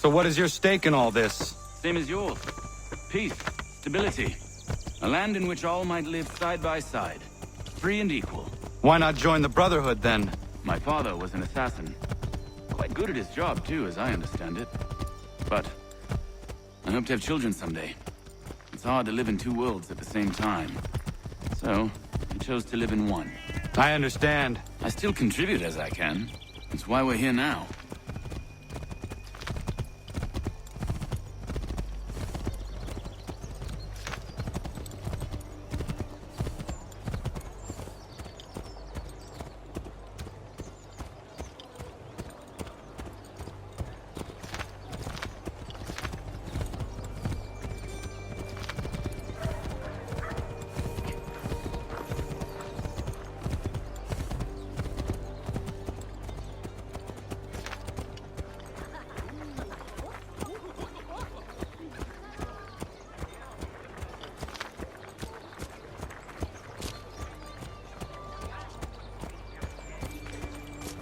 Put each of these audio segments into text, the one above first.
So what is your stake in all this? Same as yours. Peace, stability. A land in which all might live side by side. Free and equal. Why not join the Brotherhood, then? My father was an assassin. Quite good at his job, too, as I understand it. But I hope to have children someday. It's hard to live in two worlds at the same time. So, I chose to live in one. I understand. I still contribute as I can. That's why we're here now.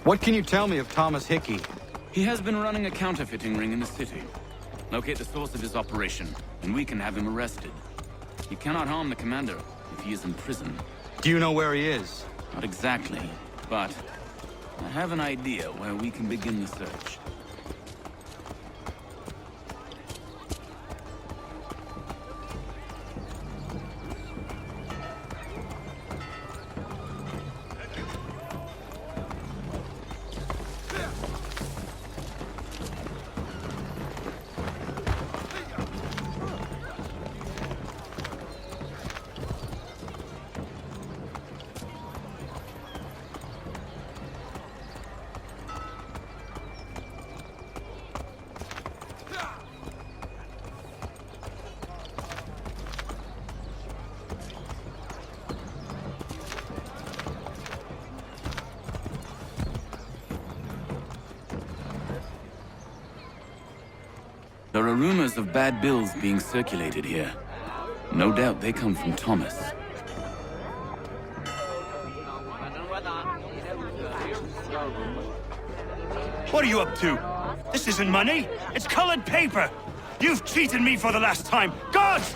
What can you tell me of Thomas Hickey? He has been running a counterfeiting ring in the city. Locate the source of his operation, and we can have him arrested. You cannot harm the commander if he is in prison. Do you know where he is? Not exactly, but I have an idea where we can begin the search. There are rumors of bad bills being circulated here. No doubt they come from Thomas. What are you up to? This isn't money. It's colored paper. You've cheated me for the last time. Gods!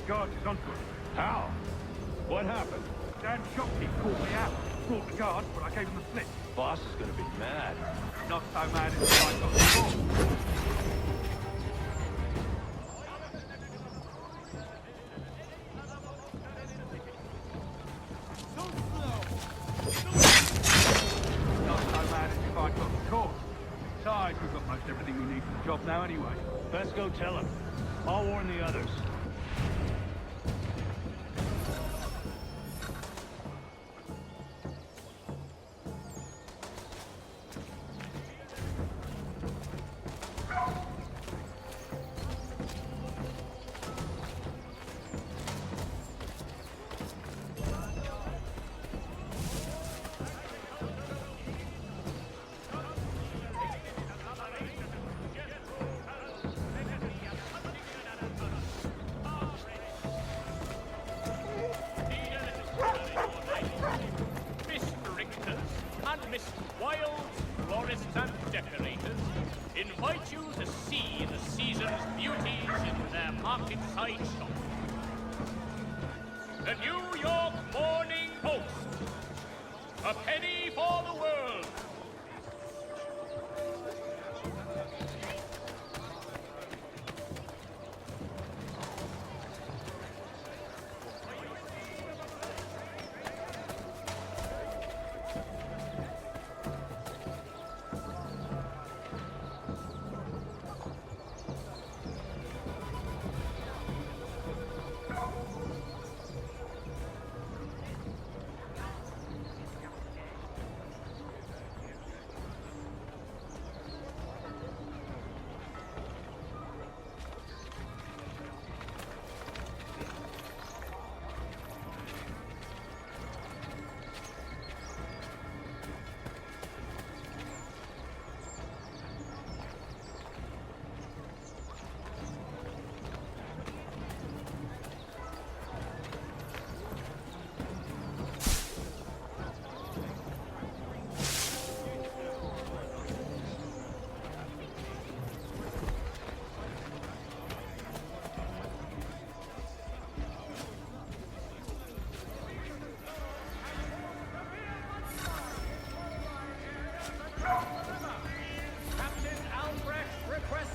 guards is onto us. How? What happened? Dan's shopkeep called me out. Brought the guards, but I gave him the slip. Boss is gonna be mad. Not so mad as I got before. Not so mad as if I got the course. Besides, we've got most everything we need for the job now anyway. Best go tell him. I'll warn the others. Invite you to see the season's beauties in their market-side shop. The New York Morning Post. A penny for the world.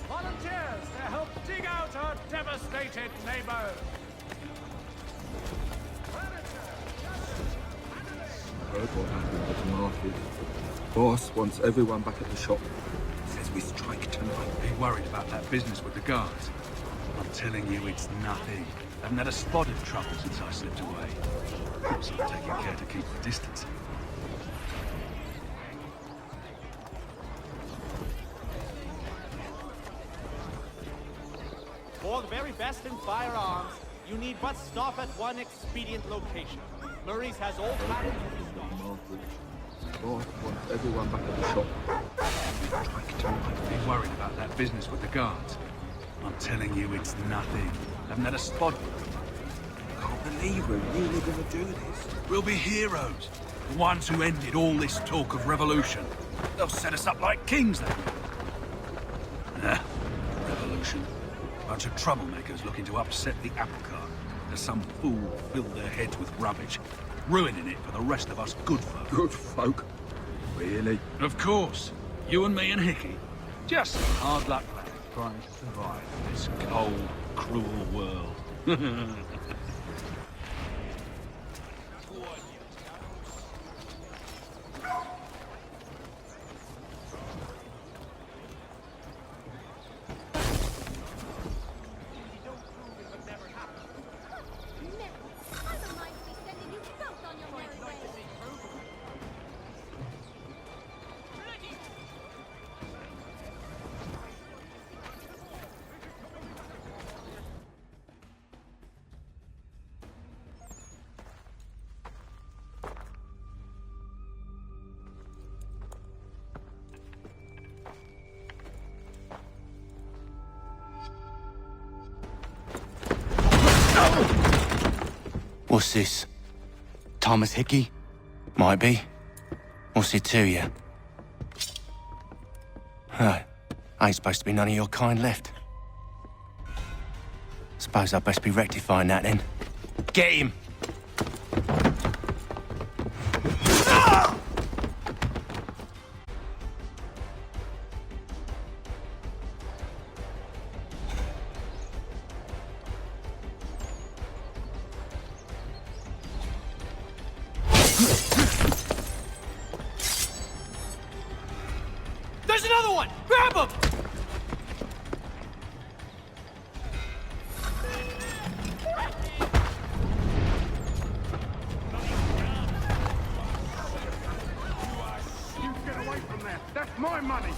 Volunteers to help dig out our devastated neighbors. Heard what happened at the market. Boss wants everyone back at the shop. Says we strike tonight. Be worried about that business with the guards. I'm telling you, it's nothing. I haven't had a spot of trouble since I slipped away. So I'm taking care to keep the distance. For the very best in firearms, you need but stop at one expedient location. Murray's has all kinds of stock. Boss wants everyone back at the shop. Strike tonight. Be worried about that business with the guards. I'm telling you, it's nothing. I haven't had a spot. Can't believe we're really gonna do this. We'll be heroes. The ones who ended all this talk of revolution. They'll set us up like kings then. Revolution. Bunch of troublemakers looking to upset the apple cart. As some fool filled their heads with rubbish, ruining it for the rest of us good folk. Good folk? Really? Of course. You and me and Hickey. Just some hard luck lads trying to survive in this cold, cruel world. What's this? Thomas Hickey? Might be. What's it to you? Huh. Ain't supposed to be none of your kind left. Suppose I'd best be rectifying that then. Get him! There's another one! Grab him! You get away from there. That's my money.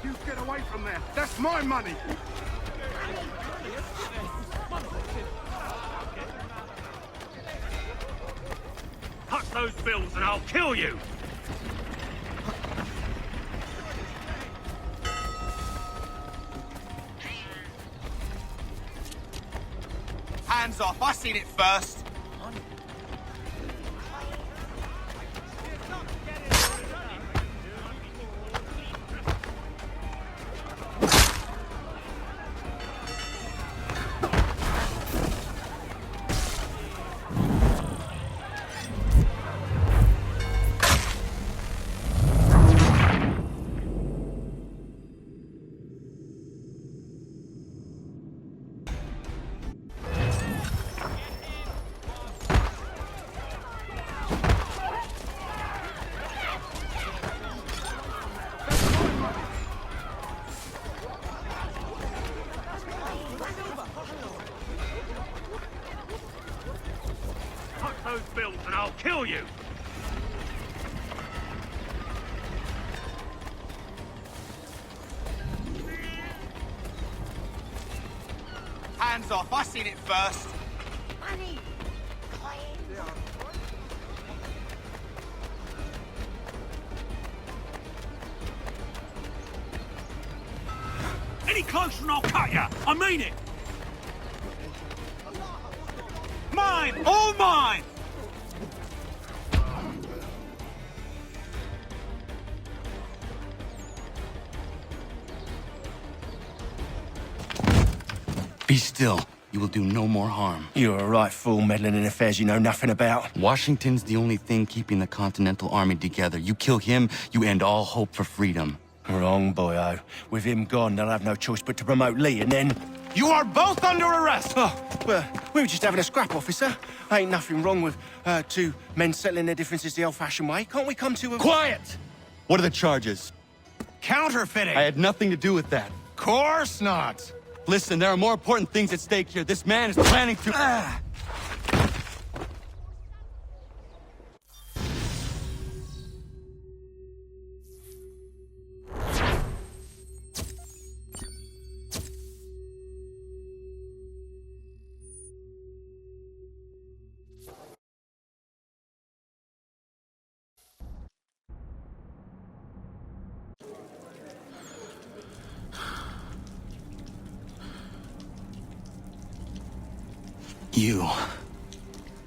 You get away from there. That's my money. Cut those bills and I'll kill you! Hands off, I seen it first. Cut those bills and I'll kill you! Hands off, I seen it first. Any closer and I'll cut you! I mean it! Mine! All mine! Be still. You will do no more harm. You're a right fool meddling in affairs you know nothing about. Washington's the only thing keeping the Continental Army together. You kill him, you end all hope for freedom. Wrong, boyo. With him gone, they'll have no choice but to promote Lee, and then... You are both under arrest! Oh, well, we were just having a scrap, officer. Ain't nothing wrong with two men settling their differences the old-fashioned way. Can't we come to a... Quiet! What are the charges? Counterfeiting! I had nothing to do with that. Course not! Listen, there are more important things at stake here. This man is planning to...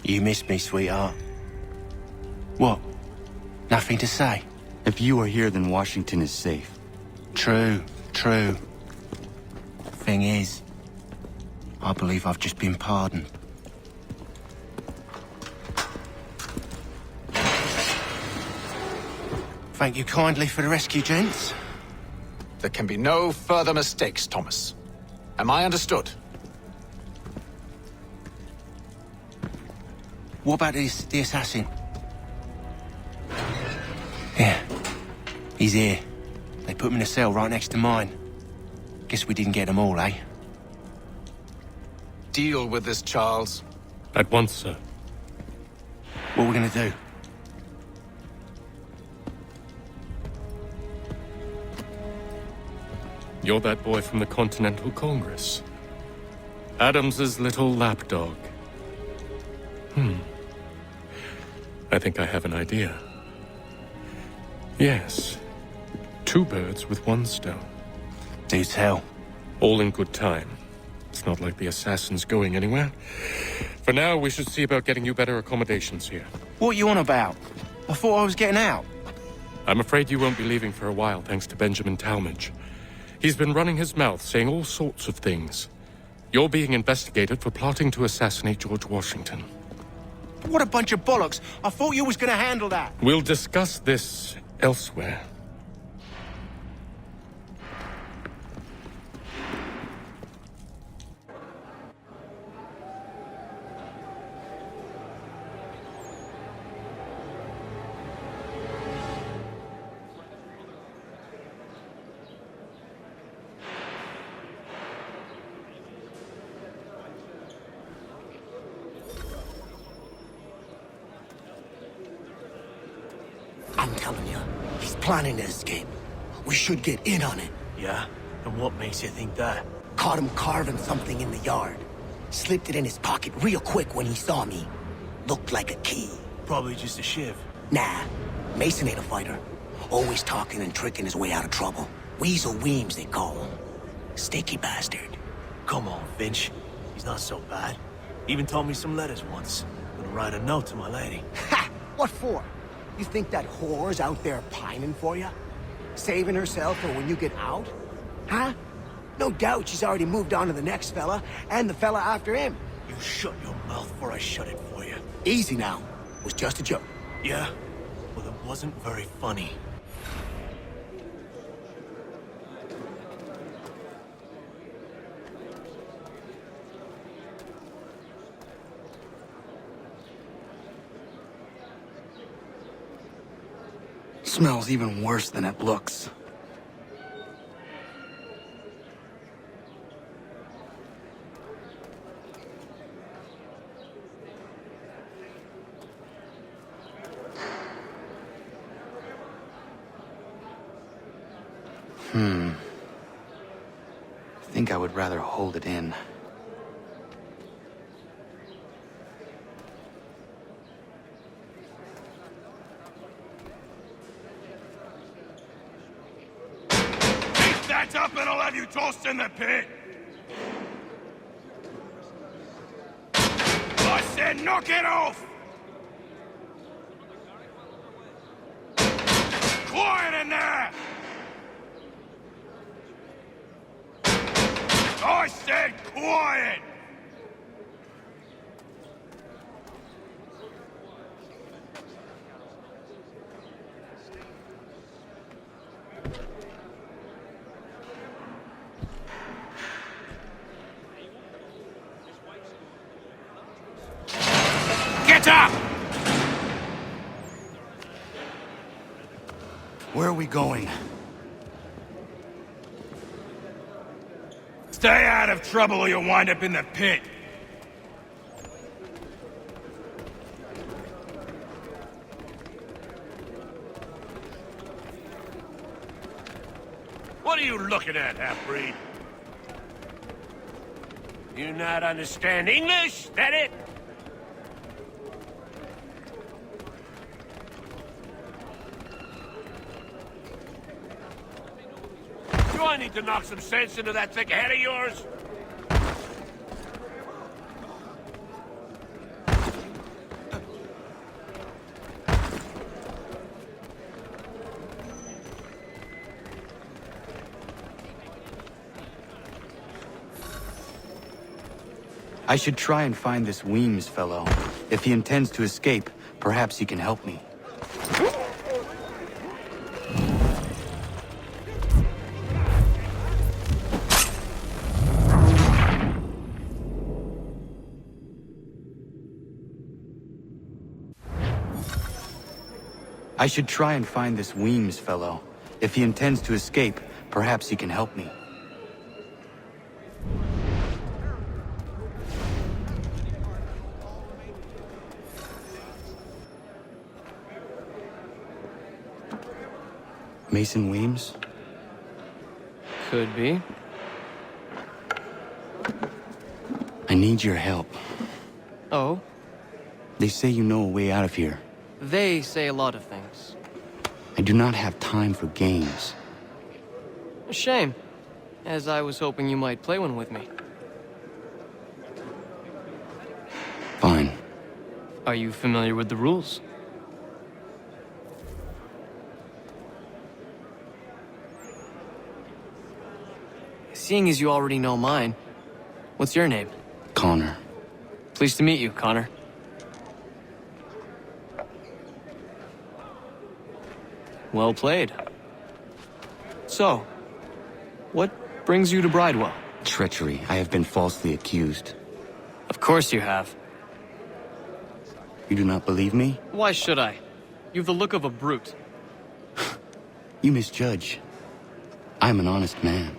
You missed me, sweetheart. What? Nothing to say? If you are here, then Washington is safe. True. Thing is, I believe I've just been pardoned. Thank you kindly for the rescue, gents. There can be no further mistakes, Thomas. Am I understood? What about the assassin? Yeah. He's here. They put him in a cell right next to mine. Guess we didn't get them all, eh? Deal with this, Charles. At once, sir. What are we gonna do? You're that boy from the Continental Congress. Adams's little lapdog. I think I have an idea. Yes. 2 birds with 1 stone. Do tell. All in good time. It's not like the assassin's going anywhere. For now, we should see about getting you better accommodations here. What you on about? I thought I was getting out. I'm afraid you won't be leaving for a while, thanks to Benjamin Talmadge. He's been running his mouth, saying all sorts of things. You're being investigated for plotting to assassinate George Washington. What a bunch of bollocks. I thought you was gonna handle that. We'll discuss this elsewhere. I'm telling you, he's planning to escape. We should get in on it. Yeah? And what makes you think that? Caught him carving something in the yard. Slipped it in his pocket real quick when he saw me. Looked like a key. Probably just a shiv. Nah, Mason ain't a fighter. Always talking and tricking his way out of trouble. Weasel Weems, they call him. Sticky bastard. Come on, Finch. He's not so bad. Even told me some letters once. Gonna write a note to my lady. Ha! What for? You think that whore's out there pining for you? Saving herself for when you get out? Huh? No doubt she's already moved on to the next fella, and the fella after him. You shut your mouth before I shut it for you. Easy now. It was just a joke. Yeah? Well, it wasn't very funny. Smells even worse than it looks. I think I would rather hold it in. Stand up and I'll have you tossed in the pit! I said knock it off! Quiet in there! I said quiet! Get up! Where are we going? Stay out of trouble or you'll wind up in the pit. What are you looking at, half-breed? You not understand English? That it? Do I need to knock some sense into that thick head of yours? I should try and find this Weems fellow. If he intends to escape, perhaps he can help me. I should try and find this Weems fellow. If he intends to escape, perhaps he can help me. Mason Weems? Could be. I need your help. Oh? They say you know a way out of here. They say a lot of things. I do not have time for games. A shame, as I was hoping you might play one with me. Fine. Are you familiar with the rules? Seeing as you already know mine, what's your name? Connor. Pleased to meet you, Connor. Well played. So, what brings you to Bridewell? Treachery. I have been falsely accused. Of course you have. You do not believe me? Why should I? You've the look of a brute. You misjudge. I'm an honest man.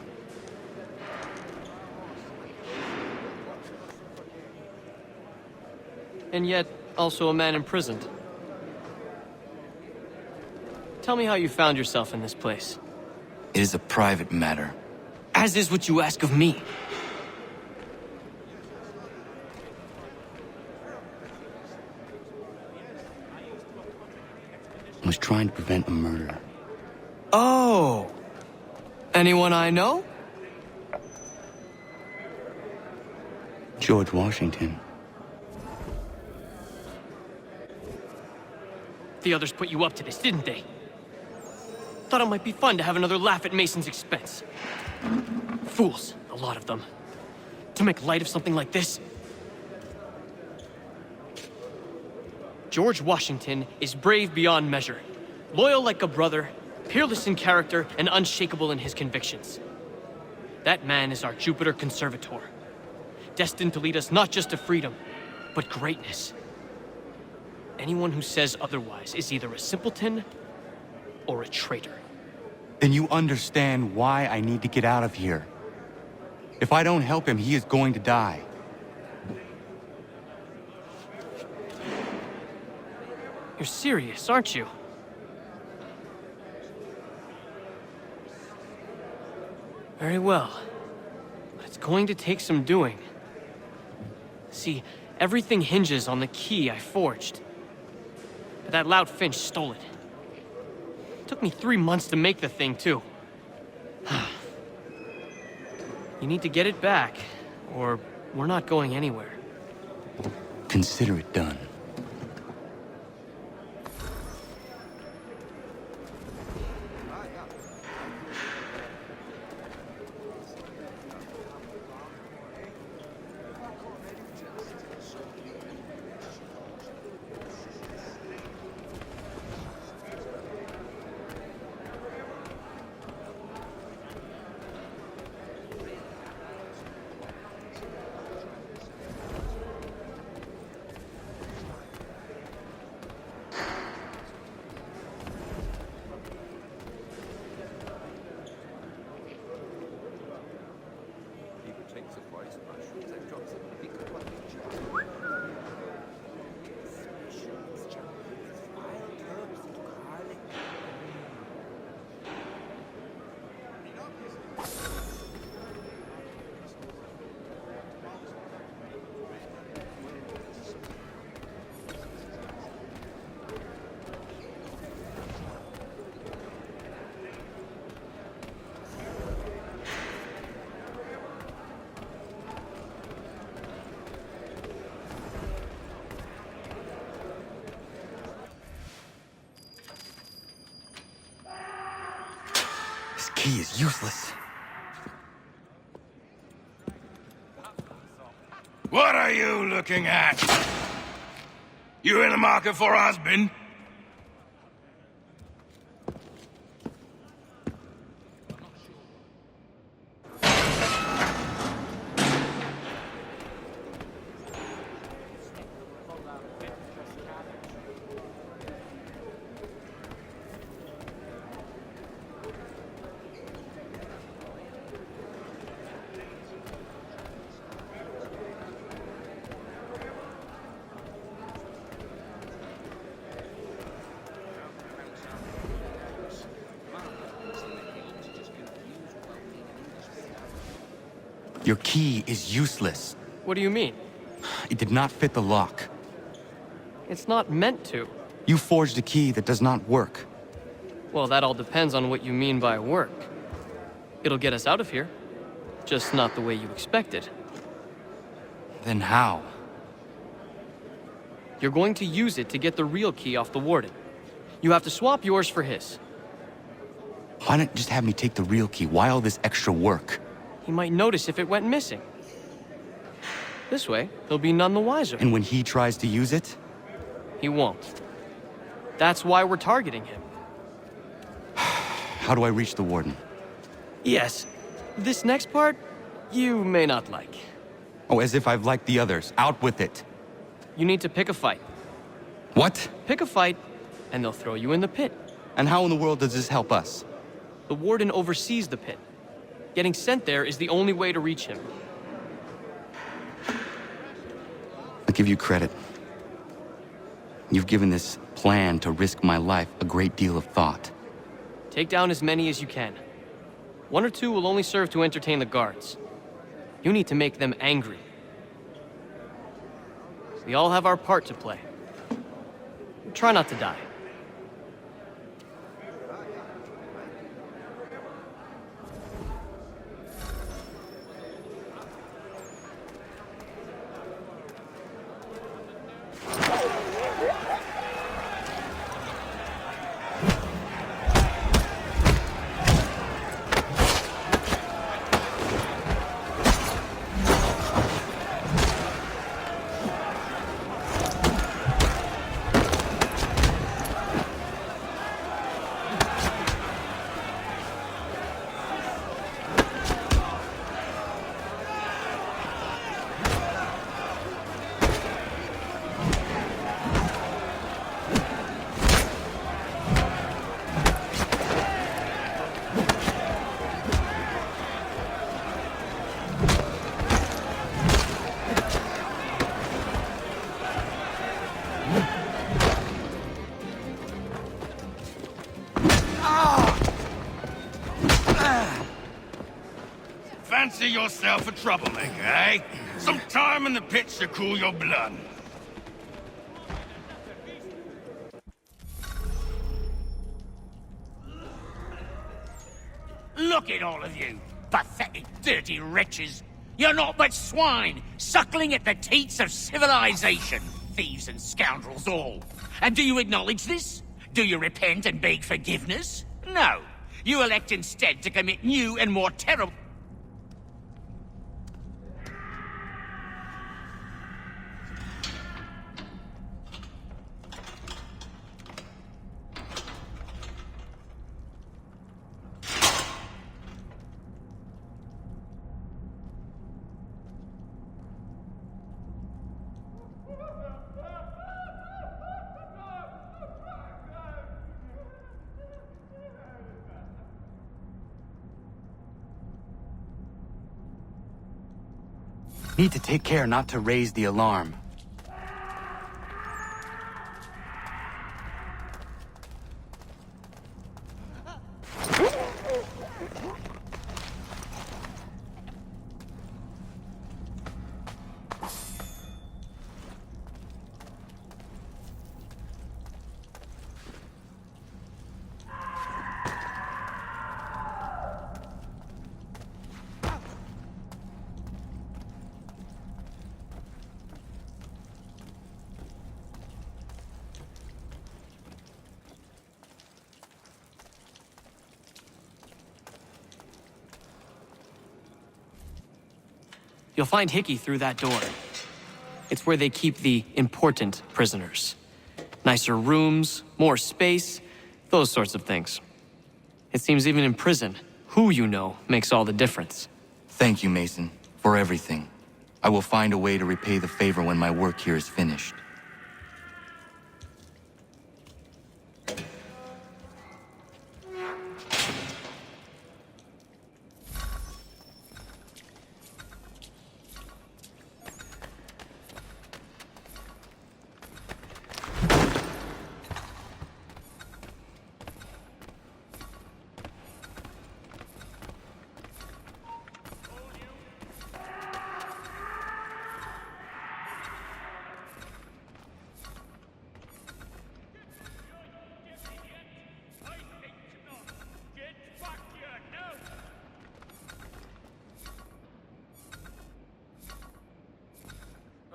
And yet, also a man imprisoned. Tell me how you found yourself in this place. It is a private matter. As is what you ask of me. I was trying to prevent a murder. Oh! Anyone I know? George Washington. The others put you up to this, didn't they? Thought it might be fun to have another laugh at Mason's expense. Fools, a lot of them. To make light of something like this. George Washington is brave beyond measure, loyal like a brother, peerless in character, and unshakable in his convictions. That man is our Jupiter Conservator, destined to lead us not just to freedom, but greatness. Anyone who says otherwise is either a simpleton or a traitor. Then you understand why I need to get out of here. If I don't help him, he is going to die. You're serious, aren't you? Very well. But it's going to take some doing. See, everything hinges on the key I forged. But that lout Finch stole it. Took me 3 months to make the thing, too. You need to get it back, or we're not going anywhere. Consider it done. This key is useless. What are you looking at? You in the market for a husband? Your key is useless. What do you mean? It did not fit the lock. It's not meant to. You forged a key that does not work. Well, that all depends on what you mean by work. It'll get us out of here. Just not the way you expected. Then how? You're going to use it to get the real key off the warden. You have to swap yours for his. Why not just have me take the real key? Why all this extra work? He might notice if it went missing. This way, he'll be none the wiser. And when he tries to use it? He won't. That's why we're targeting him. How do I reach the warden? Yes. This next part, you may not like. Oh, as if I've liked the others. Out with it. You need to pick a fight. What? Pick a fight, and they'll throw you in the pit. And how in the world does this help us? The warden oversees the pit. Getting sent there is the only way to reach him. I'll give you credit. You've given this plan to risk my life a great deal of thought. Take down as many as you can. 1 or 2 will only serve to entertain the guards. You need to make them angry. We all have our part to play. Try not to die. Fancy yourself a troublemaker, eh? Some time in the pits to cool your blood. Look at all of you, pathetic, dirty wretches. You're not but swine, suckling at the teats of civilization. Thieves and scoundrels all. And do you acknowledge this? Do you repent and beg forgiveness? No. You elect instead to commit new and more terrible... Need to take care not to raise the alarm. You'll find Hickey through that door. It's where they keep the important prisoners. Nicer rooms, more space, those sorts of things. It seems even in prison, who you know makes all the difference. Thank you, Mason, for everything. I will find a way to repay the favor when my work here is finished.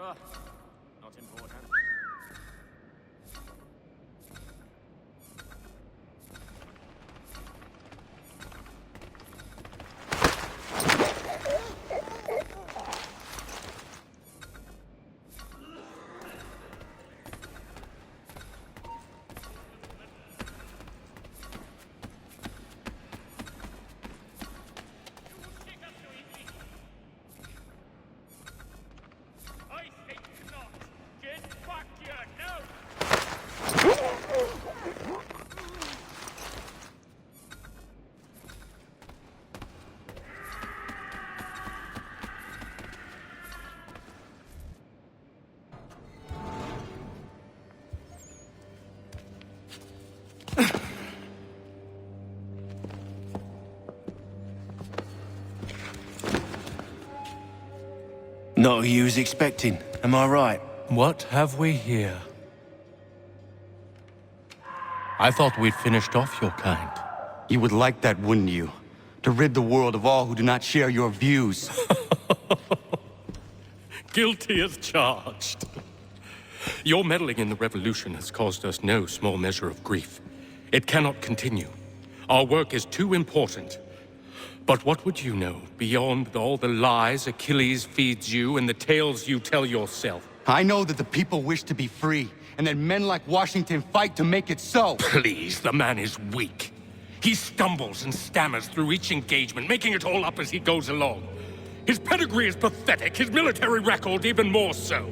Not important. Not who you was expecting, am I right? What have we here? I thought we'd finished off your kind. You would like that, wouldn't you? To rid the world of all who do not share your views. Guilty as charged. Your meddling in the revolution has caused us no small measure of grief. It cannot continue. Our work is too important. But what would you know beyond all the lies Achilles feeds you and the tales you tell yourself? I know that the people wish to be free, and that men like Washington fight to make it so. Please, the man is weak. He stumbles and stammers through each engagement, making it all up as he goes along. His pedigree is pathetic, his military record even more so.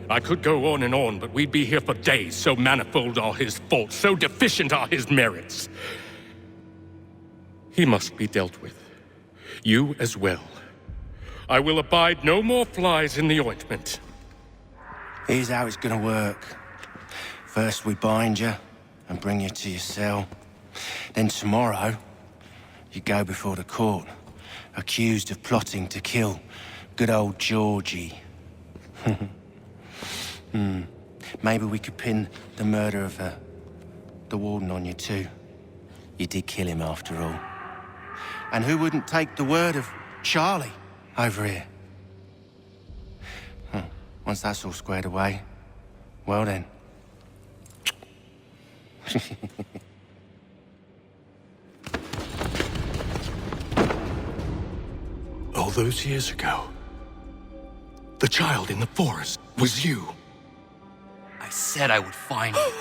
I could go on, but we'd be here for days, so manifold are his faults, so deficient are his merits. He must be dealt with. You as well. I will abide no more flies in the ointment. Here's how it's gonna work. First we bind you and bring you to your cell. Then tomorrow, you go before the court, accused of plotting to kill good old Georgie. Maybe we could pin the murder of the warden on you too. You did kill him after all. And who wouldn't take the word of Charlie over here? Once that's all squared away, well then. All those years ago, the child in the forest was you. I said I would find you.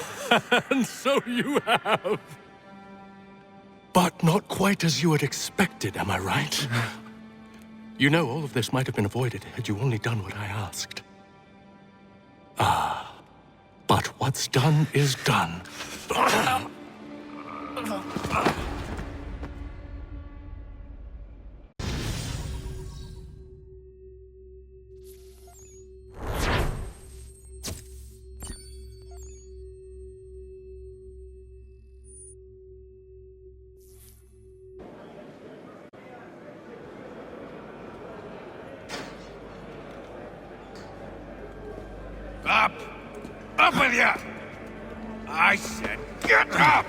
And so you have. But not quite as you had expected, am I right? You know, all of this might have been avoided had you only done what I asked. But what's done is done. Up! Up with you! I said get up!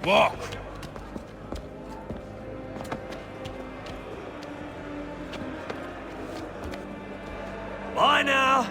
Walk! Bye now!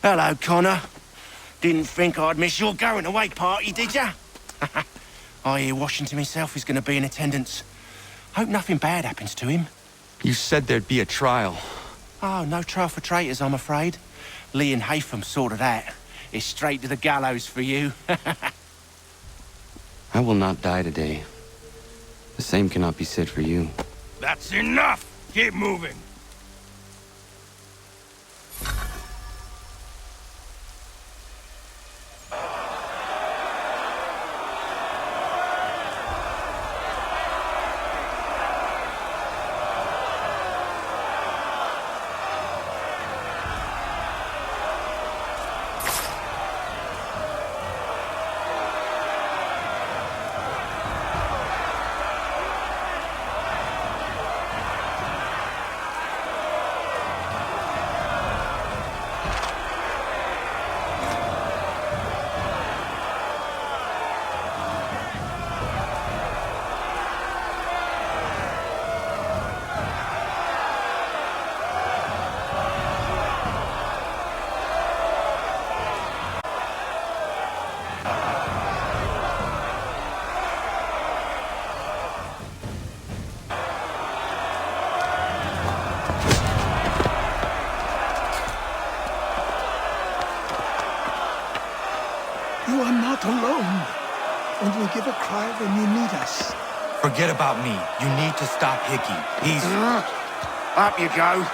Hello, Connor. Didn't think I'd miss your going away party, did ya? I hear Washington himself is going to be in attendance. Hope nothing bad happens to him. You said there'd be a trial. Oh, no trial for traitors, I'm afraid. Lee and Haytham sorted that. It's straight to the gallows for you. I will not die today. The same cannot be said for you. That's enough! Keep moving! You are not alone. And we give a cry when you need us. Forget about me. You need to stop Hickey. He's... Up you go.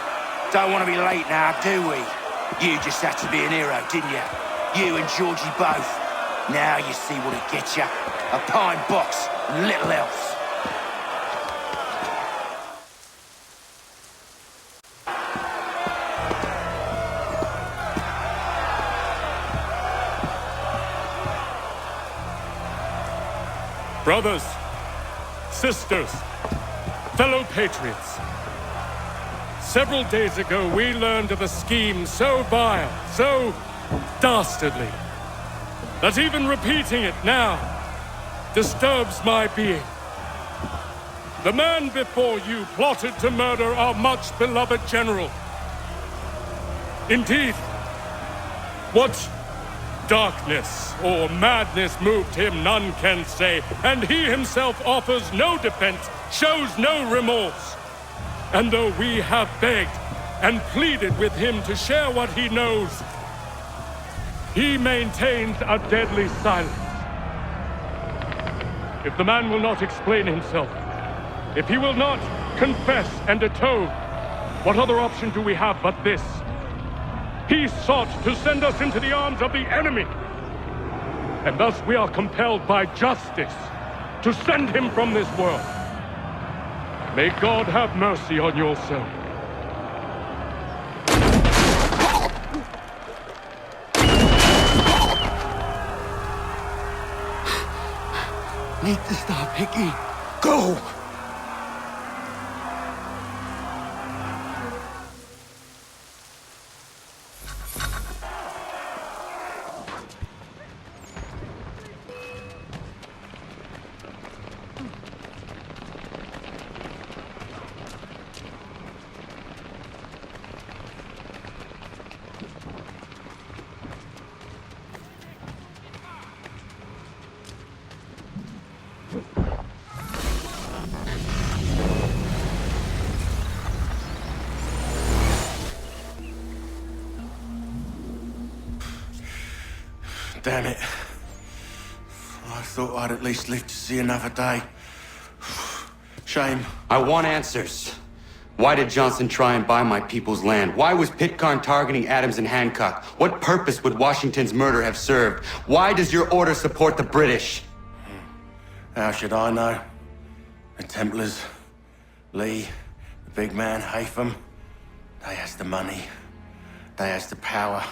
Don't want to be late now, do we? You just had to be an hero, didn't you? You and Georgie both. Now you see what it gets you. A pine box, little else. Brothers, sisters, fellow patriots. Several days ago, we learned of a scheme so vile, so dastardly, that even repeating it now disturbs my being. The man before you plotted to murder our much-beloved general. Indeed, what darkness or madness moved him, none can say, and he himself offers no defense, shows no remorse. And though we have begged and pleaded with him to share what he knows, he maintains a deadly silence. If the man will not explain himself, if he will not confess and atone, what other option do we have but this? He sought to send us into the arms of the enemy. And thus we are compelled by justice to send him from this world. May God have mercy on your soul. Need to stop Hickey. Go! Damn it. I thought I'd at least live to see another day. Shame. I want answers. Why did Johnson try and buy my people's land? Why was Pitcairn targeting Adams and Hancock? What purpose would Washington's murder have served? Why does your order support the British? How should I know? The Templars, Lee, the big man, Haytham, they has the money. They has the power.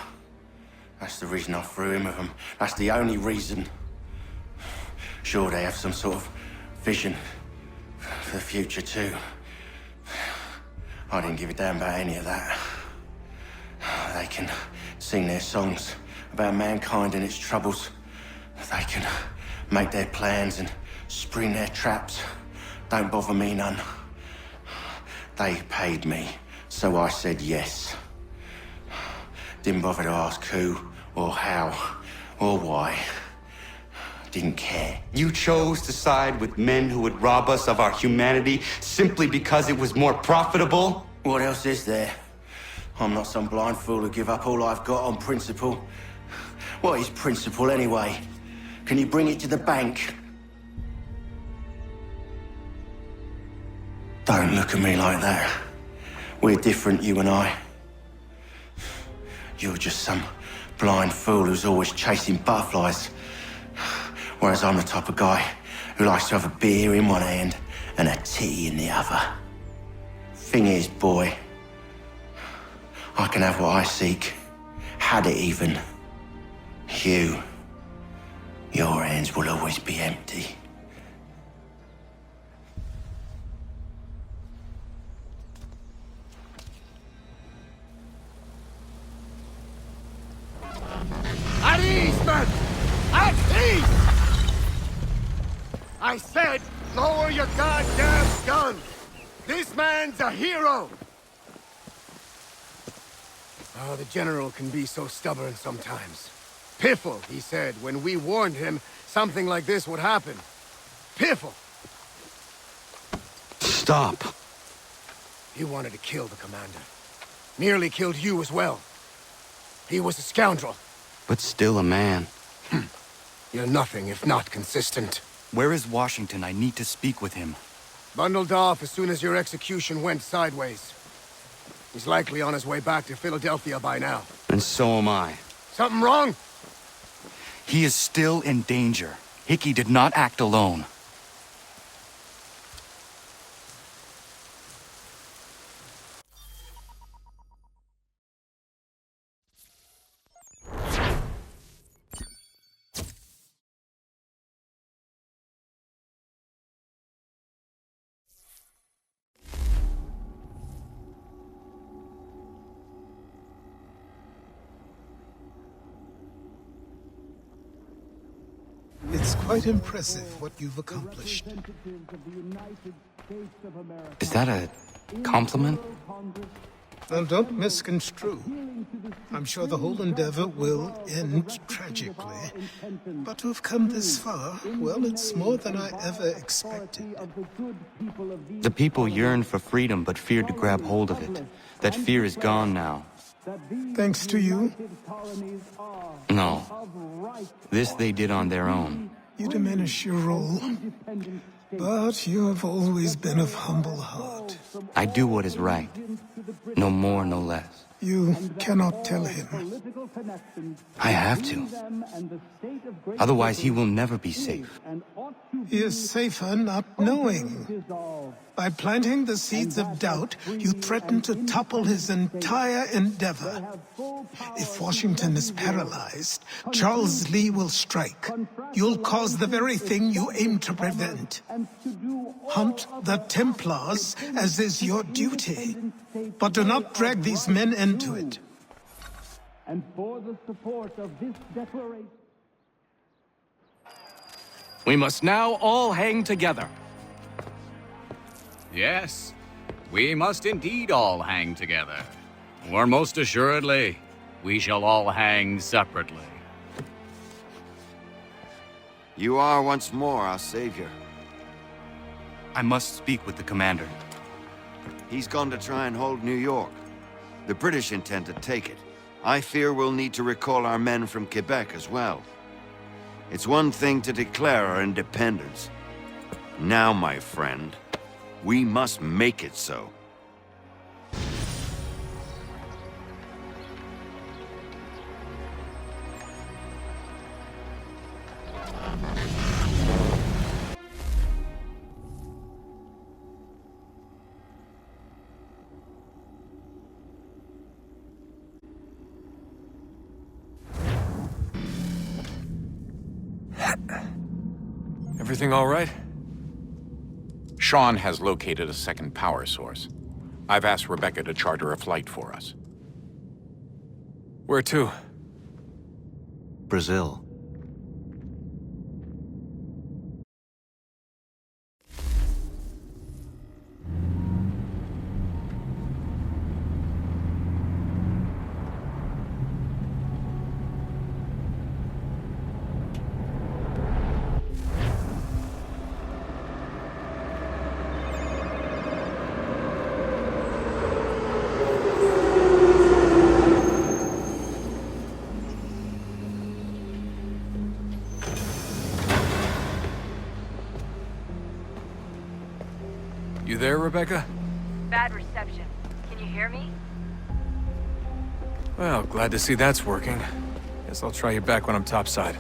That's the reason I threw in with them. That's the only reason. Sure, they have some sort of vision for the future, too. I didn't give a damn about any of that. They can sing their songs about mankind and its troubles. They can make their plans and spring their traps. Don't bother me none. They paid me, so I said yes. Didn't bother to ask who, or how, or why. Didn't care. You chose to side with men who would rob us of our humanity simply because it was more profitable? What else is there? I'm not some blind fool who give up all I've got on principle. What is principle anyway? Can you bring it to the bank? Don't look at me like that. We're different, you and I. You're just some blind fool who's always chasing butterflies. Whereas I'm the type of guy who likes to have a beer in one hand and a tea in the other. Thing is, boy, I can have what I seek. Had it even. Your hands will always be empty. At ease, men! At ease! I said, lower your goddamn guns! This man's a hero! Oh, the General can be so stubborn sometimes. Piffle, he said, when we warned him something like this would happen. Piffle! Stop. He wanted to kill the commander. Nearly killed you as well. He was a scoundrel. But still a man. You're nothing if not consistent. Where is Washington? I need to speak with him. Bundled off as soon as your execution went sideways. He's likely on his way back to Philadelphia by now. And so am I. Something wrong? He is still in danger. Hickey did not act alone. It's quite impressive what you've accomplished. Is that a compliment? Now, don't misconstrue. I'm sure the whole endeavor will end tragically. But to have come this far, well, it's more than I ever expected. The people yearned for freedom but feared to grab hold of it. That fear is gone now. Thanks to you? No. This they did on their own. You diminish your role. But you have always been of humble heart. I do what is right. No more, no less. You cannot tell him. I have to. Otherwise, he will never be safe. He is safer not knowing. By planting the seeds of doubt, you threaten to topple his entire endeavor. If Washington is paralyzed, Charles Lee will strike. You'll cause the very thing you aim to prevent. Hunt the Templars, as is your duty. But do not drag these men into it. And for the support of this declaration... We must now all hang together. Yes, we must indeed all hang together. Or most assuredly, we shall all hang separately. You are once more our savior. I must speak with the commander. He's gone to try and hold New York. The British intend to take it. I fear we'll need to recall our men from Quebec as well. It's one thing to declare our independence. Now, my friend, we must make it so. Everything all right? Sean has located a second power source. I've asked Rebecca to charter a flight for us. Where to? Brazil. You there, Rebecca? Bad reception. Can you hear me? Well, glad to see that's working. Guess I'll try you back when I'm topside.